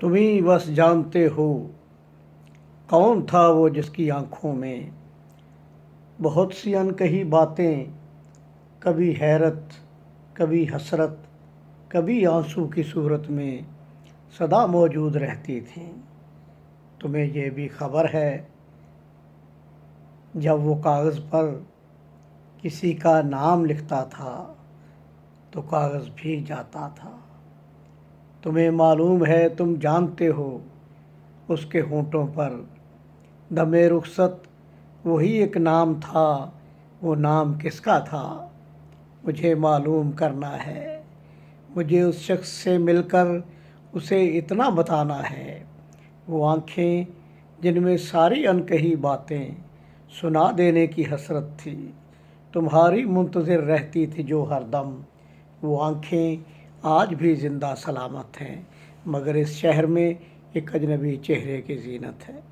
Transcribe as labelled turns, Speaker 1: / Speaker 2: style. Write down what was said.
Speaker 1: तुम ही बस जानते हो कौन था वो जिसकी आंखों में बहुत सी अनकही बातें, कभी हैरत, कभी हसरत, कभी आंसू की सूरत में सदा मौजूद रहती थीं। तुम्हें ये भी खबर है जब वो कागज़ पर किसी का नाम लिखता था तो कागज़ भीग जाता था। तुम्हें मालूम है, तुम जानते हो उसके होंठों पर दमे रुखसत वही एक नाम था। वो नाम किसका था मुझे मालूम करना है। मुझे उस शख्स से मिलकर उसे इतना बताना है। वो आँखें जिनमें सारी अनकही बातें सुना देने की हसरत थी, तुम्हारी मुंतज़िर रहती थी जो हरदम। वो आँखें आज भी ज़िंदा सलामत हैं, मगर इस शहर में एक अजनबी चेहरे की ज़ीनत है।